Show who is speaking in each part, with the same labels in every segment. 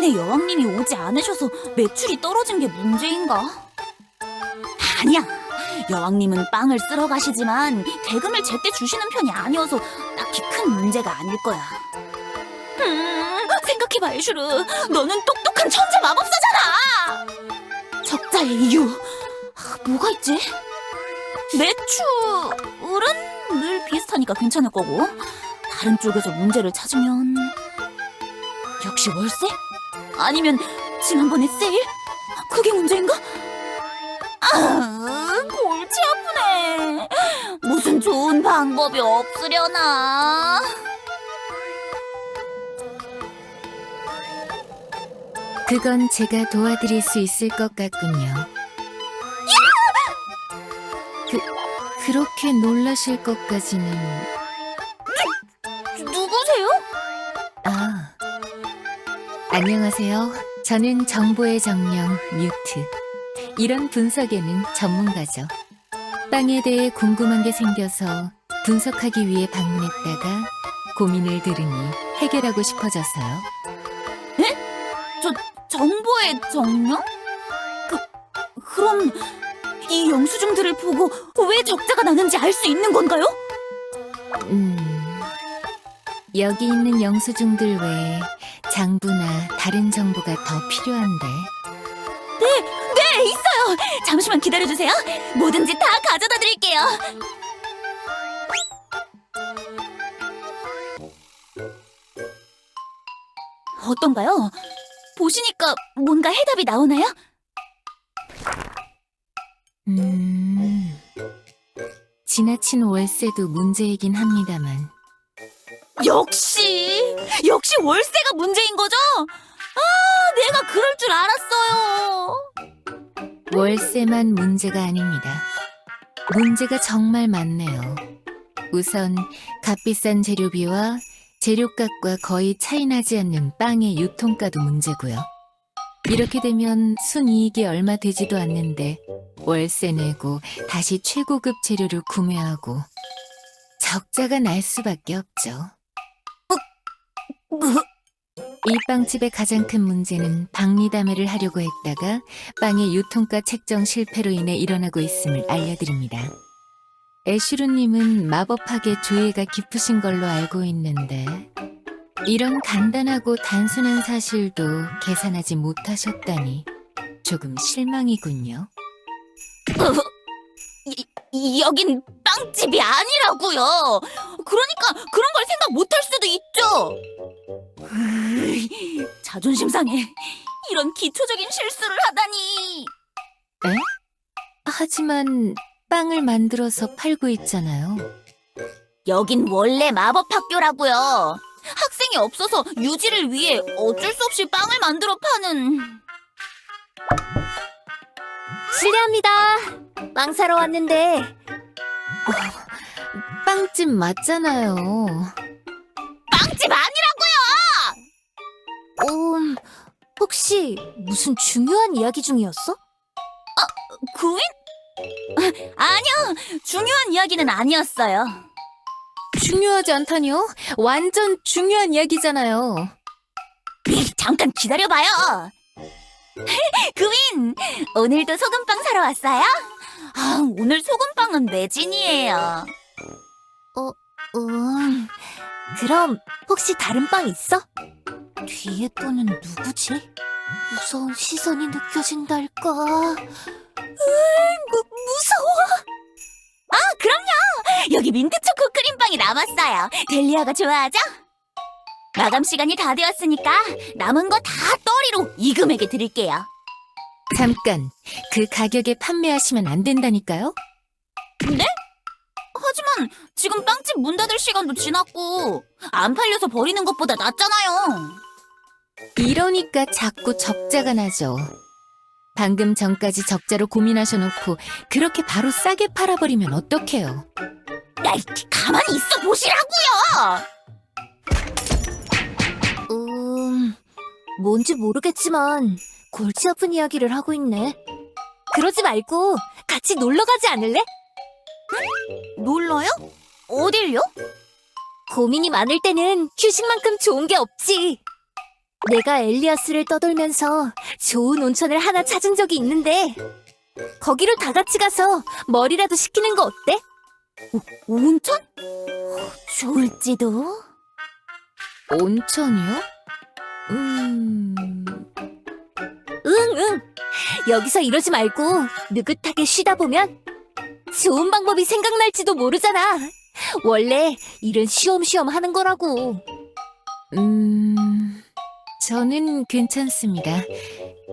Speaker 1: 이번에 여왕님이 오지 않으셔서 매출이 떨어진 게 문제인가? 아니야. 여왕님은 빵을 쓸어 가시지만 대금을 제때 주시는 편이 아니어서 딱히 큰 문제가 아닐 거야. 생각해봐, 애슈르. 너는 똑똑한 천재 마법사잖아. 적자의 이유 뭐가 있지? 매출은 늘 비슷하니까 괜찮을 거고, 다른 쪽에서 문제를 찾으면 역시 월세? 아니면 지난번에 세일? 그게 문제인가? 골치 아프네. 무슨 좋은 방법이 없으려나?
Speaker 2: 그건 제가 도와드릴 수 있을 것 같군요. 그렇게 놀라실 것까지는...
Speaker 1: 누구세요?
Speaker 2: 안녕하세요. 저는 정보의 정령 뮤트. 이런 분석에는 전문가죠. 빵에 대해 궁금한 게 생겨서 분석하기 위해 방문했다가 고민을 들으니 해결하고 싶어져서요.
Speaker 1: 정보의 정령? 그럼 이 영수증들을 보고 왜 적자가 나는지 알 수 있는 건가요?
Speaker 2: 여기 있는 영수증들 외에 장부나 다른 정보가 더 필요한데.
Speaker 1: 네, 있어요. 잠시만 기다려주세요. 뭐든지 다 가져다 드릴게요. 어떤가요? 보시니까 뭔가 해답이 나오나요?
Speaker 2: 지나친 월세도 문제이긴 합니다만.
Speaker 1: 역시 월세가 문제인 거죠? 내가 그럴 줄 알았어요.
Speaker 2: 월세만 문제가 아닙니다. 문제가 정말 많네요. 우선 값비싼 재료비와 재료값과 거의 차이 나지 않는 빵의 유통가도 문제고요. 이렇게 되면 순이익이 얼마 되지도 않는데 월세 내고 다시 최고급 재료를 구매하고 적자가 날 수밖에 없죠. 이 빵집의 가장 큰 문제는 박리담회를 하려고 했다가 빵의 유통가 책정 실패로 인해 일어나고 있음을 알려드립니다. 애슈르님은 마법학에 조예가 깊으신 걸로 알고 있는데 이런 간단하고 단순한 사실도 계산하지 못하셨다니 조금 실망이군요.
Speaker 1: 여긴 빵집이 아니라고요. 그러니까 그런 걸 생각 못할 수도 있죠. 자존심 상해. 이런 기초적인 실수를 하다니.
Speaker 2: 하지만 빵을 만들어서 팔고 있잖아요.
Speaker 1: 여긴 원래 마법학교라고요. 학생이 없어서 유지를 위해 어쩔 수 없이 빵을 만들어 파는.
Speaker 3: 실례합니다. 빵 사러 왔는데.
Speaker 2: 빵집 맞잖아요.
Speaker 1: 빵집 아니라고요.
Speaker 3: 혹시 무슨 중요한 이야기 중이었어?
Speaker 1: 구인? 아니요, 중요한 이야기는 아니었어요.
Speaker 2: 중요하지 않다니요? 완전 중요한 이야기잖아요.
Speaker 1: 잠깐 기다려봐요. 구인, 오늘도 소금빵 사러 왔어요? 오늘 소금빵은 매진이에요.
Speaker 3: 그럼 혹시 다른 빵 있어? 뒤에 거는 누구지? 무서운 시선이 느껴진달까? 무서워!
Speaker 1: 그럼요. 여기 민트초코 크림빵이 남았어요. 델리아가 좋아하죠? 마감 시간이 다 되었으니까 남은 거 다 떨이로 이 금액에 드릴게요.
Speaker 2: 잠깐, 그 가격에 판매하시면 안 된다니까요?
Speaker 1: 네? 하지만 지금 빵집 문 닫을 시간도 지났고 안 팔려서 버리는 것보다 낫잖아요.
Speaker 2: 이러니까 자꾸 적자가 나죠. 방금 전까지 적자로 고민하셔놓고 그렇게 바로 싸게 팔아버리면 어떡해요?
Speaker 1: 야, 가만히 있어 보시라고요.
Speaker 3: 뭔지 모르겠지만 골치 아픈 이야기를 하고 있네. 그러지 말고 같이 놀러 가지 않을래?
Speaker 1: 놀러요? 어딜요?
Speaker 3: 고민이 많을 때는 휴식만큼 좋은 게 없지. 내가 엘리아스를 떠돌면서 좋은 온천을 하나 찾은 적이 있는데 거기로 다 같이 가서 머리라도 식히는 거 어때?
Speaker 1: 온천? 좋을지도.
Speaker 2: 온천이요?
Speaker 3: 응. 여기서 이러지 말고 느긋하게 쉬다 보면 좋은 방법이 생각날지도 모르잖아. 원래 일은 쉬엄쉬엄 하는 거라고.
Speaker 2: 저는 괜찮습니다.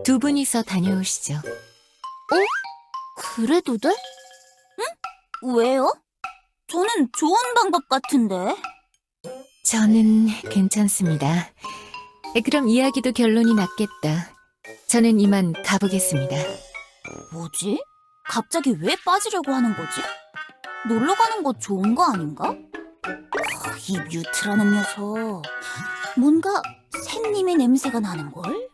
Speaker 2: 두 분이서 다녀오시죠.
Speaker 3: 그래도 돼?
Speaker 1: 왜요? 저는 좋은 방법 같은데.
Speaker 2: 저는 괜찮습니다. 그럼 이야기도 결론이 났겠다. 저는 이만 가보겠습니다.
Speaker 1: 뭐지? 갑자기 왜 빠지려고 하는 거지? 놀러 가는 거 좋은 거 아닌가? 이 뮤트라는 녀석. 뭔가 샌님의 냄새가 나는걸?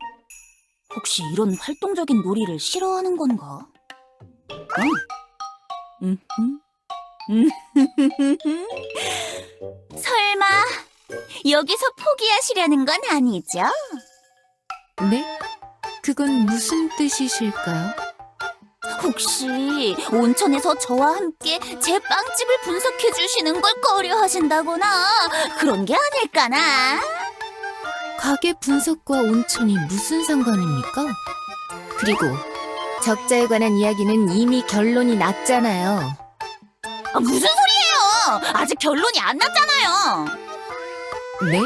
Speaker 1: 혹시 이런 활동적인 놀이를 싫어하는 건가? 설마 여기서 포기하시려는 건 아니죠?
Speaker 2: 네? 그건 무슨 뜻이실까요?
Speaker 1: 혹시 온천에서 저와 함께 제 빵집을 분석해 주시는 걸 꺼려 하신다거나 그런 게 아닐까나?
Speaker 2: 가게 분석과 온천이 무슨 상관입니까? 그리고 적자에 관한 이야기는 이미 결론이 났잖아요.
Speaker 1: 무슨 소리예요? 아직 결론이 안 났잖아요.
Speaker 2: 네?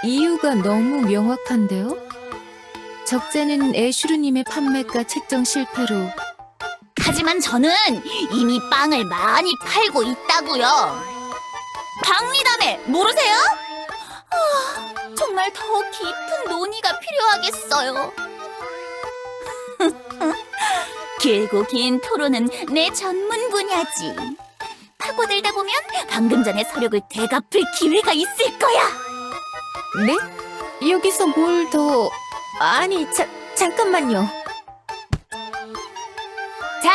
Speaker 2: 이유가 너무 명확한데요? 적자는 애슈르님의 판매가 책정 실패로
Speaker 1: 하지만 저는 이미 빵을 많이 팔고 있다고요. 박리담에 모르세요? 정말 더 깊은 논의가 필요하겠어요. 길고 긴 토론은 내 전문 분야지. 파고들다 보면 방금 전의 서력을 되갚을 기회가 있을 거야.
Speaker 2: 네? 여기서 뭘 더... 아니, 잠깐만요.
Speaker 1: 자,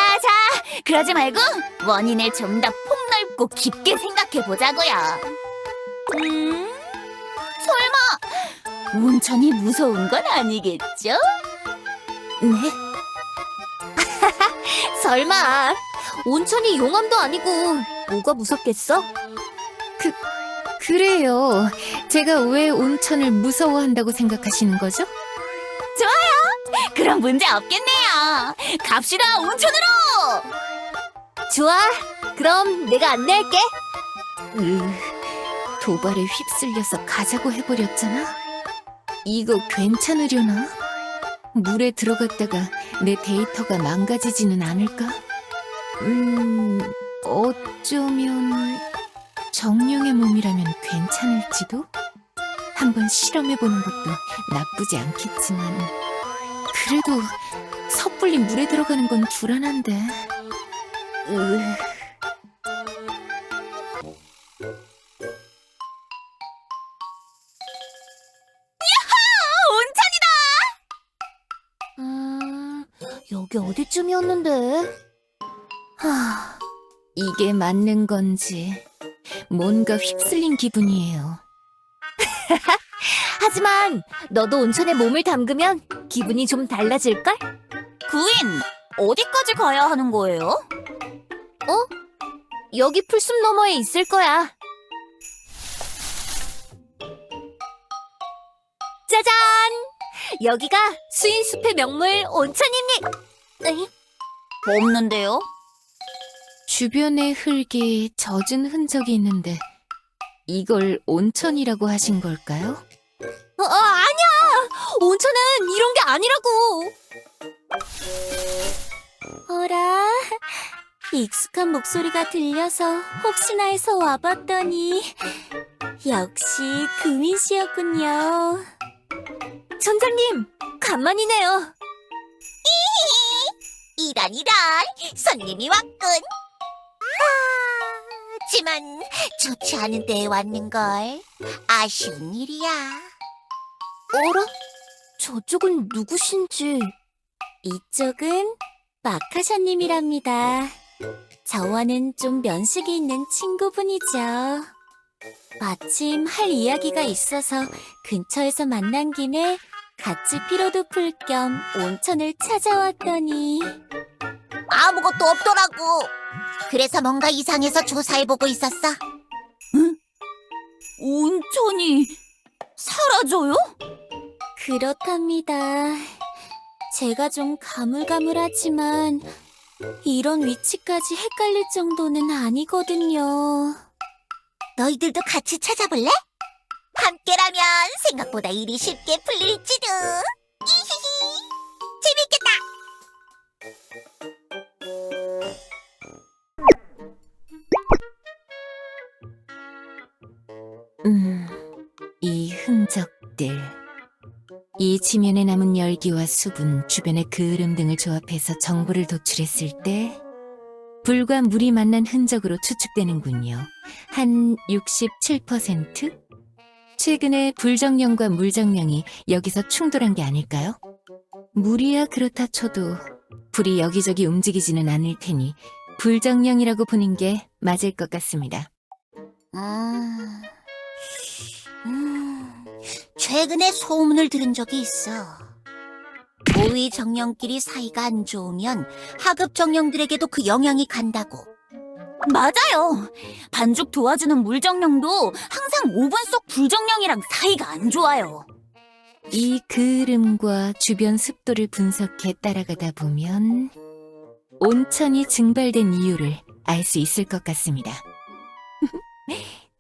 Speaker 1: 그러지 말고 원인을 좀 더 폭넓고 깊게 생각해 보자고요. 설마 온천이 무서운 건 아니겠죠?
Speaker 3: 네? 설마 온천이 용암도 아니고 뭐가 무섭겠어?
Speaker 2: 그래요. 제가 왜 온천을 무서워한다고 생각하시는 거죠?
Speaker 1: 그럼 문제 없겠네요. 갑시다, 온천으로!
Speaker 3: 좋아, 그럼 내가 안내할게.
Speaker 2: 도발에 휩쓸려서 가자고 해버렸잖아. 이거 괜찮으려나? 물에 들어갔다가 내 데이터가 망가지지는 않을까? 어쩌면 정령의 몸이라면 괜찮을지도? 한번 실험해보는 것도 나쁘지 않겠지만 그래도 섣불리 물에 들어가는 건 불안한데.
Speaker 3: 여기 어디쯤이었는데?
Speaker 2: 이게 맞는 건지 뭔가 휩쓸린 기분이에요.
Speaker 3: 하지만 너도 온천에 몸을 담그면 기분이 좀 달라질걸?
Speaker 1: 구인, 어디까지 가야 하는 거예요?
Speaker 3: 여기 풀숲 너머에 있을 거야. 짜잔! 여기가 수인숲의 명물 온천입니다.
Speaker 1: 없는데요?
Speaker 2: 주변에 흙이 젖은 흔적이 있는데 이걸 온천이라고 하신 걸까요?
Speaker 3: 아니야! 온천은 이런 게 아니라고! 어라, 익숙한 목소리가 들려서 혹시나 해서 와봤더니 역시 금인 씨였군요. 전장님, 간만이네요.
Speaker 1: 이런, 손님이 왔군. 하지만 좋지 않은 데에 왔는걸. 아쉬운 일이야.
Speaker 3: 어라? 저쪽은 누구신지.
Speaker 1: 이쪽은 마카샤님이랍니다. 저와는 좀 면식이 있는 친구분이죠.
Speaker 3: 마침 할 이야기가 있어서 근처에서 만난 김에 같이 피로도 풀 겸 온천을 찾아왔더니
Speaker 4: 아무것도 없더라고. 그래서 뭔가 이상해서 조사해보고 있었어.
Speaker 1: 온천이 사라져요?
Speaker 3: 그렇답니다. 제가 좀 가물가물하지만 이런 위치까지 헷갈릴 정도는 아니거든요.
Speaker 4: 너희들도 같이 찾아볼래? 함께라면 생각보다 일이 쉽게 풀릴지도. 이히히. 재밌겠다.
Speaker 2: 이 흔적들. 이 지면에 남은 열기와 수분, 주변의 그을음 등을 조합해서 정보를 도출했을 때 불과 물이 만난 흔적으로 추측되는군요. 한 67%? 최근에 불정령과 물정령이 여기서 충돌한 게 아닐까요? 물이야 그렇다 쳐도 불이 여기저기 움직이지는 않을 테니 불정령이라고 보는 게 맞을 것 같습니다.
Speaker 4: 최근에 소문을 들은 적이 있어. 고위 정령끼리 사이가 안 좋으면 하급 정령들에게도 그 영향이 간다고.
Speaker 1: 맞아요. 반죽 도와주는 물정령도 항상 5분 속 불정령이랑 사이가 안 좋아요.
Speaker 2: 이 그을음과 주변 습도를 분석해 따라가다 보면 온천이 증발된 이유를 알 수 있을 것 같습니다.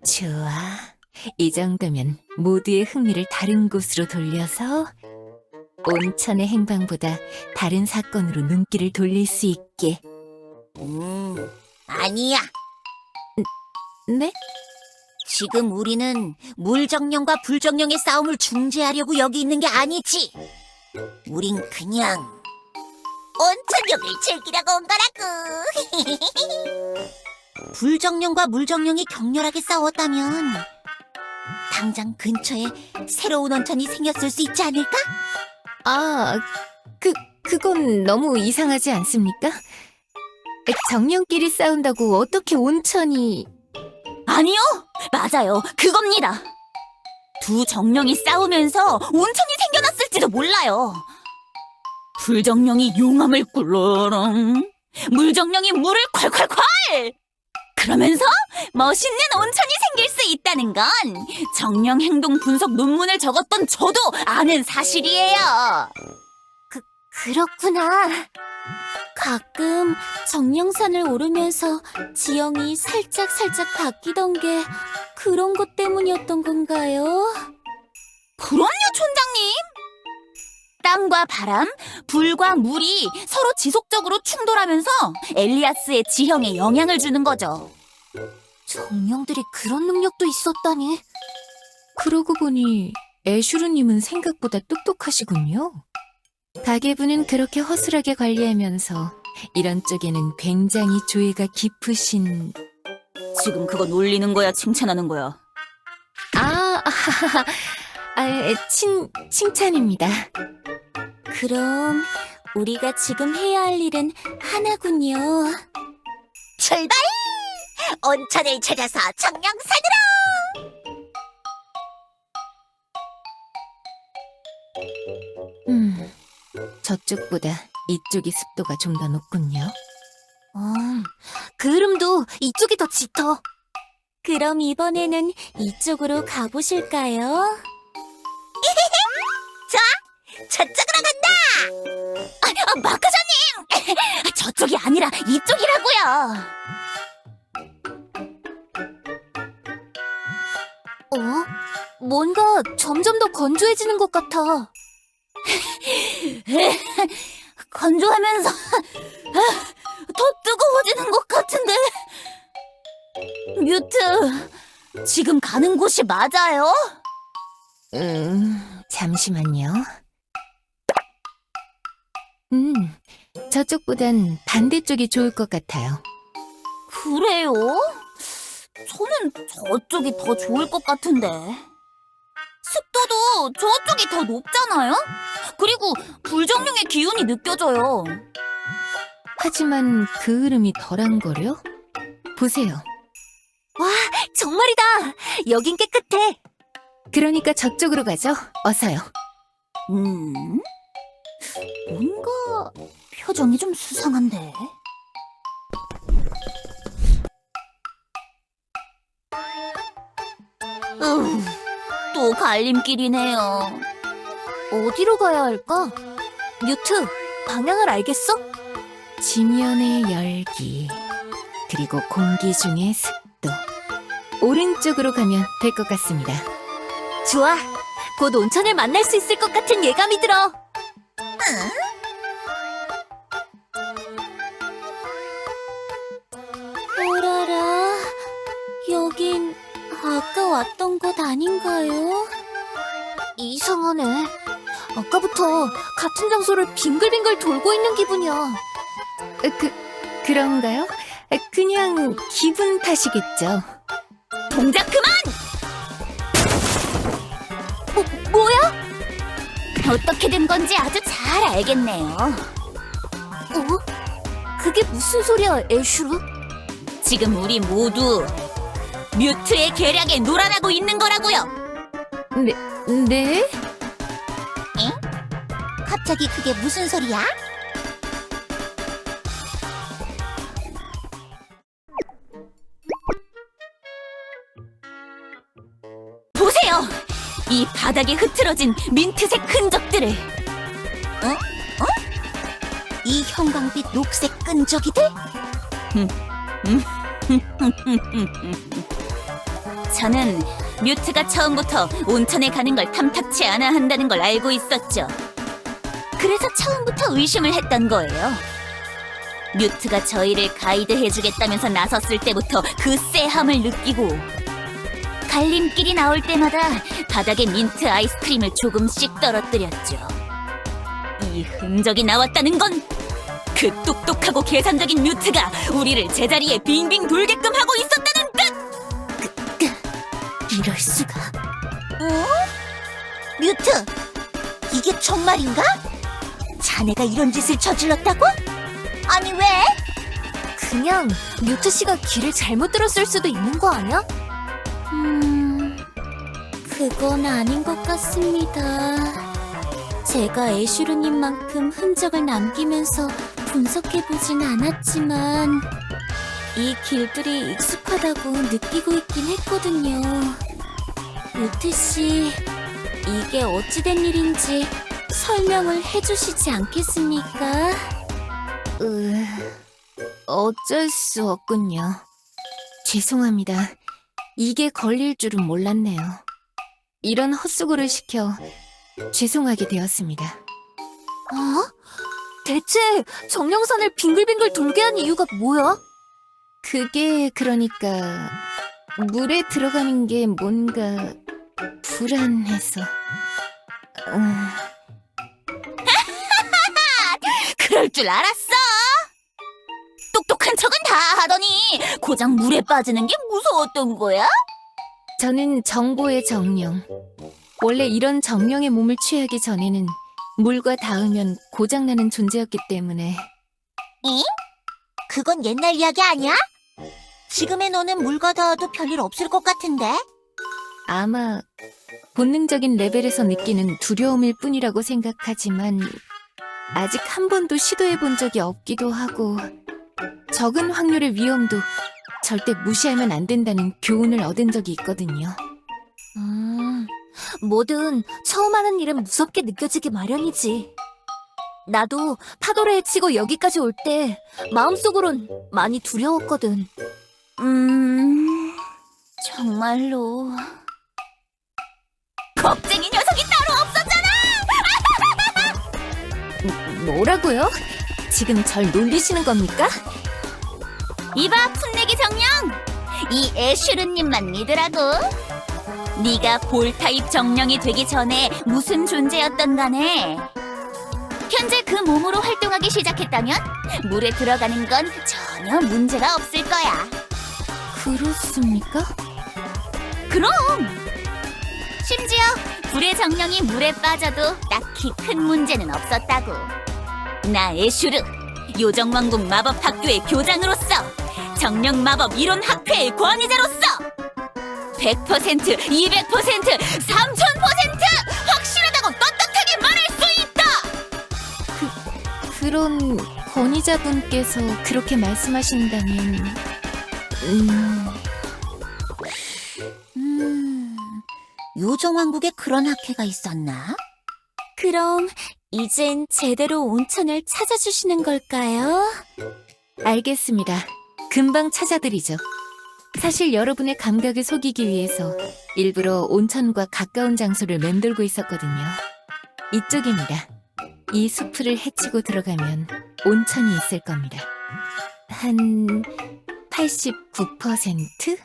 Speaker 2: 좋아. 이 정도면 모두의 흥미를 다른 곳으로 돌려서 온천의 행방보다 다른 사건으로 눈길을 돌릴 수 있게.
Speaker 4: 아니야.
Speaker 2: 네?
Speaker 4: 지금 우리는 물정령과 불정령의 싸움을 중재하려고 여기 있는 게 아니지. 우린 그냥 온천욕을 즐기려고 온 거라고. 불정령과 물정령이 격렬하게 싸웠다면 당장 근처에 새로운 온천이 생겼을 수 있지 않을까?
Speaker 2: 아, 그건 너무 이상하지 않습니까? 정령끼리 싸운다고 어떻게 온천이...
Speaker 1: 아니요, 맞아요. 그겁니다. 두 정령이 싸우면서 온천이 생겨났을지도 몰라요. 불정령이 용암을 꿀렁, 물정령이 물을 콸콸콸! 그러면서 멋있는 온천이 생길 수 있다는 건 정령 행동 분석 논문을 적었던 저도 아는 사실이에요.
Speaker 3: 그렇구나. 가끔 정령산을 오르면서 지형이 살짝 바뀌던 게 그런 것 때문이었던 건가요?
Speaker 1: 그럼요, 촌장님. 땅과 바람, 불과 물이 서로 지속적으로 충돌하면서 엘리아스의 지형에 영향을 주는 거죠.
Speaker 3: 정령들이 그런 능력도 있었다니.
Speaker 2: 그러고 보니 애슈르님은 생각보다 똑똑하시군요. 가계부는 그렇게 허술하게 관리하면서 이런 쪽에는 굉장히 조예가 깊으신...
Speaker 1: 지금 그거 놀리는 거야, 칭찬하는 거야?
Speaker 2: 칭찬입니다.
Speaker 3: 그럼 우리가 지금 해야 할 일은 하나군요.
Speaker 4: 출발! 온천을 찾아서 정령산으로!
Speaker 2: 저쪽보다 이쪽이 습도가 좀 더 높군요.
Speaker 3: 그름도 이쪽이 더 짙어. 그럼 이번에는 이쪽으로 가보실까요?
Speaker 4: 저쪽으로 간다!
Speaker 1: 마크사님! 저쪽이 아니라 이쪽이라고요.
Speaker 3: 뭔가 점점 더 건조해지는 것 같아.
Speaker 1: 건조하면서 더 뜨거워지는 것 같은데. 뮤트, 지금 가는 곳이 맞아요?
Speaker 2: 잠시만요. 저쪽보단 반대쪽이 좋을 것 같아요.
Speaker 1: 그래요? 저는 저쪽이 더 좋을 것 같은데. 습도도 저쪽이 더 높잖아요? 그리고 불정령의 기운이 느껴져요.
Speaker 2: 하지만 그을음이 덜한 거려? 보세요.
Speaker 3: 정말이다. 여긴 깨끗해.
Speaker 2: 그러니까 저쪽으로 가죠. 어서요.
Speaker 1: 뭔가 표정이 좀 수상한데. 또 갈림길이네요.
Speaker 3: 어디로 가야 할까? 뮤트, 방향을 알겠어?
Speaker 2: 지면의 열기, 그리고 공기 중의 습도. 오른쪽으로 가면 될 것 같습니다.
Speaker 3: 좋아. 곧 온천을 만날 수 있을 것 같은 예감이 들어.
Speaker 1: 오라라, 여긴 아까 왔던 곳 아닌가요?
Speaker 3: 이상하네. 아까부터 같은 장소를 빙글빙글 돌고 있는 기분이야.
Speaker 2: 그런가요? 그냥 기분 탓이겠죠.
Speaker 1: 동작 그만!
Speaker 3: 뭐야?
Speaker 1: 어떻게 된 건지 아주 잘 알겠네요.
Speaker 3: 그게 무슨 소리야, 애슈르?
Speaker 1: 지금 우리 모두 뮤트의 계략에 놀아나고 있는 거라고요.
Speaker 2: 네?
Speaker 4: 갑자기 그게 무슨 소리야?
Speaker 1: 보세요! 이 바닥에 흐트러진 민트색 흔적들을.
Speaker 4: 이 형광빛 녹색 끈적이들?
Speaker 1: 저는 뮤트가 처음부터 온천에 가는 걸 탐탁치 않아 한다는 걸 알고 있었죠. 그래서 처음부터 의심을 했던 거예요. 뮤트가 저희를 가이드해주겠다면서 나섰을 때부터 그 쎄함을 느끼고, 갈림길이 나올 때마다 바닥에 민트 아이스크림을 조금씩 떨어뜨렸죠. 이 흔적이 나왔다는 건 그 똑똑하고 계산적인 뮤트가 우리를 제자리에 빙빙 돌게끔 하고 있었다는 뜻!
Speaker 4: 이럴 수가. 뮤트, 이게 정말인가? 자네가 이런 짓을 저질렀다고? 아니 왜?
Speaker 3: 그냥 뮤트 씨가 길을 잘못 들었을 수도 있는 거 아니야?
Speaker 1: 그건 아닌 것 같습니다. 제가 애슈르님만큼 흔적을 남기면서 분석해보진 않았지만 이 길들이 익숙하다고 느끼고 있긴 했거든요. 뮤트씨, 이게 어찌된 일인지 설명을 해주시지 않겠습니까?
Speaker 2: 어쩔 수 없군요. 죄송합니다. 이게 걸릴 줄은 몰랐네요. 이런 헛수고를 시켜 죄송하게 되었습니다.
Speaker 3: 대체 정령산을 빙글빙글 돌게 한 이유가 뭐야?
Speaker 2: 그게 그러니까 물에 들어가는 게 뭔가 불안해서.
Speaker 1: 그럴 줄 알았어! 똑똑한 척은 다 하더니 고작 물에 빠지는 게 무서웠던 거야?
Speaker 2: 저는 정보의 정령. 원래 이런 정령의 몸을 취하기 전에는 물과 닿으면 고장나는 존재였기 때문에.
Speaker 4: 그건 옛날 이야기 아니야? 지금의 너는 물과 닿아도 별일 없을 것 같은데?
Speaker 2: 아마 본능적인 레벨에서 느끼는 두려움일 뿐이라고 생각하지만 아직 한 번도 시도해 본 적이 없기도 하고 적은 확률의 위험도 절대 무시하면 안 된다는 교훈을 얻은 적이 있거든요.
Speaker 3: 뭐든 처음 하는 일은 무섭게 느껴지기 마련이지. 나도 파도를 헤치고 여기까지 올 때 마음속으론 많이 두려웠거든.
Speaker 1: 정말로 겁쟁이 녀석이 따로 없었잖아!
Speaker 2: 뭐라고요? 지금 절 놀리시는 겁니까?
Speaker 1: 이봐 풋내기 정령! 이 애슈르님만 믿으라고. 네가 볼 타입 정령이 되기 전에 무슨 존재였던 간에 현재 그 몸으로 활동하기 시작했다면 물에 들어가는 건 전혀 문제가 없을 거야.
Speaker 2: 그렇습니까?
Speaker 1: 그럼! 심지어 불의 정령이 물에 빠져도 딱히 큰 문제는 없었다고. 나 애슈르, 요정왕국 마법학교의 교장으로서 정령 마법 이론 학회의 권위자로서 100%, 200%, 3000% 확실하다고 떳떳하게 말할 수 있다!
Speaker 2: 그런 권위자분께서 그렇게 말씀하신다면
Speaker 4: 요정왕국에 그런 학회가 있었나?
Speaker 3: 그럼 이젠 제대로 온천을 찾아주시는 걸까요?
Speaker 2: 알겠습니다. 금방 찾아드리죠. 사실 여러분의 감각을 속이기 위해서 일부러 온천과 가까운 장소를 맴돌고 있었거든요. 이쪽입니다. 이 수풀을 헤치고 들어가면 온천이 있을 겁니다. 한 89%?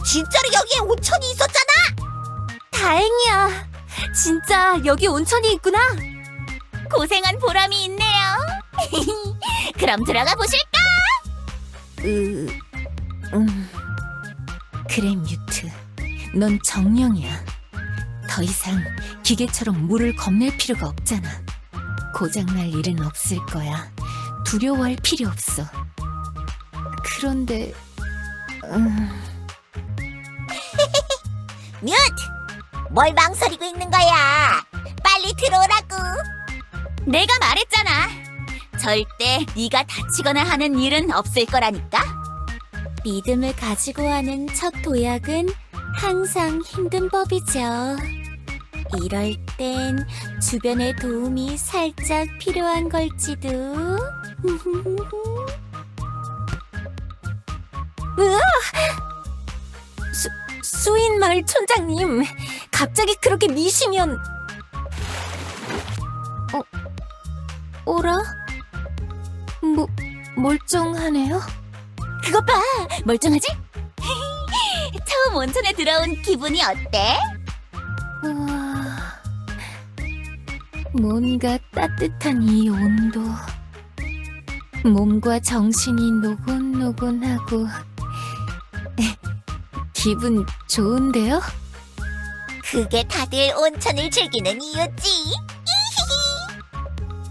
Speaker 4: 진짜로 여기에 온천이 있었잖아!
Speaker 3: 다행이야. 진짜 여기 온천이 있구나.
Speaker 1: 고생한 보람이 있네요. 그럼 들어가 보실까?
Speaker 2: 그래, 뮤트. 넌 정령이야. 더 이상 기계처럼 물을 겁낼 필요가 없잖아. 고장날 일은 없을 거야. 두려워할 필요 없어. 그런데...
Speaker 4: 뮤트! 뭘 망설이고 있는 거야? 빨리 들어오라고!
Speaker 1: 내가 말했잖아. 절대 네가 다치거나 하는 일은 없을 거라니까.
Speaker 3: 믿음을 가지고 하는 첫 도약은 항상 힘든 법이죠. 이럴 땐 주변의 도움이 살짝 필요한 걸지도. 으아! 수인마을 촌장님, 갑자기 그렇게 미시면... 오라?
Speaker 2: 멀쩡하네요?
Speaker 1: 그것 봐. 멀쩡하지? 처음 온천에 들어온 기분이 어때?
Speaker 2: 뭔가 따뜻한 이 온도. 몸과 정신이 노곤노곤하고 기분 좋은데요?
Speaker 4: 그게 다들 온천을 즐기는 이유지.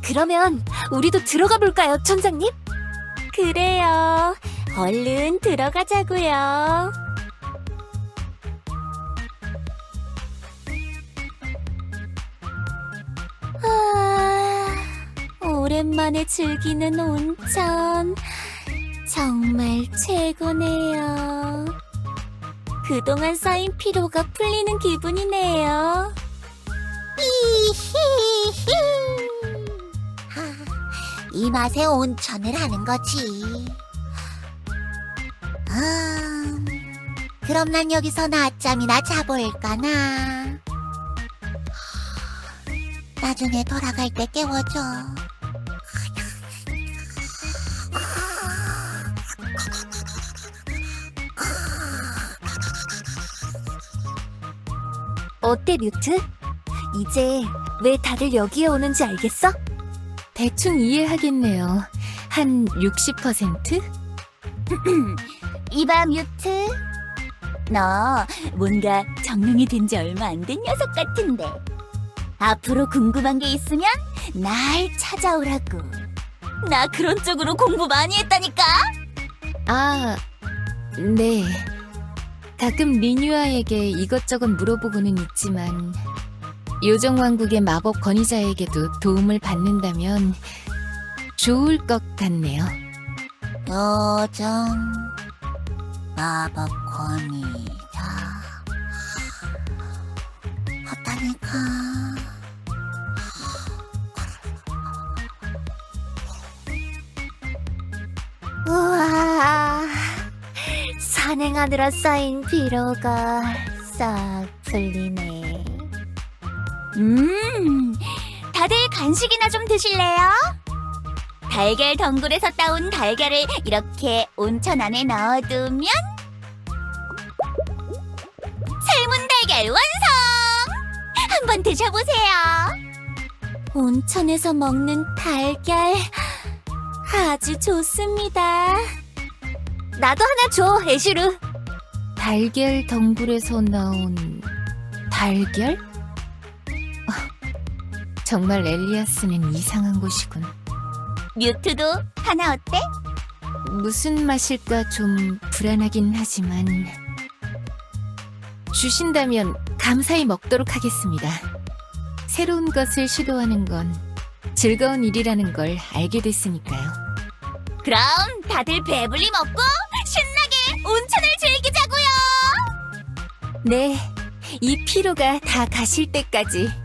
Speaker 3: 그러면 우리도 들어가 볼까요, 촌장님? 그래요. 얼른 들어가자고요. 오랜만에 즐기는 온천. 정말 최고네요. 그동안 쌓인 피로가 풀리는 기분이네요.
Speaker 4: 이 맛에 온천을 하는 거지. 그럼 난 여기서 낮잠이나 자볼까나. 나중에 돌아갈 때 깨워줘.
Speaker 3: 어때, 뮤트? 이제 왜 다들 여기에 오는지 알겠어?
Speaker 2: 대충 이해하겠네요. 한 60%?
Speaker 1: 이봐, 뮤트. 너 뭔가 정령이 된 지 얼마 안 된 녀석 같은데. 앞으로 궁금한 게 있으면 날 찾아오라고. 나 그런 쪽으로 공부 많이 했다니까.
Speaker 2: 아, 네. 가끔 리뉴아에게 이것저것 물어보고는 있지만 요정왕국의 마법 권위자에게도 도움을 받는다면 좋을 것 같네요.
Speaker 4: 요정 마법 권위자 어떠니까?
Speaker 3: 우와, 산행하느라 쌓인 피로가 싹 풀리네.
Speaker 1: 다들 간식이나 좀 드실래요? 달걀 덩굴에서 따온 달걀을 이렇게 온천 안에 넣어두면 삶은 달걀 완성! 한번 드셔보세요.
Speaker 3: 온천에서 먹는 달걀 아주 좋습니다. 나도 하나 줘, 애쉬루.
Speaker 2: 달걀 덩굴에서 나온 달걀? 정말 엘리아스는 이상한 곳이군.
Speaker 1: 뮤트도 하나 어때?
Speaker 2: 무슨 맛일까 좀 불안하긴 하지만 주신다면 감사히 먹도록 하겠습니다. 새로운 것을 시도하는 건 즐거운 일이라는 걸 알게 됐으니까요.
Speaker 1: 그럼 다들 배불리 먹고 신나게 온천을 즐기자고요.
Speaker 2: 네, 이 피로가 다 가실 때까지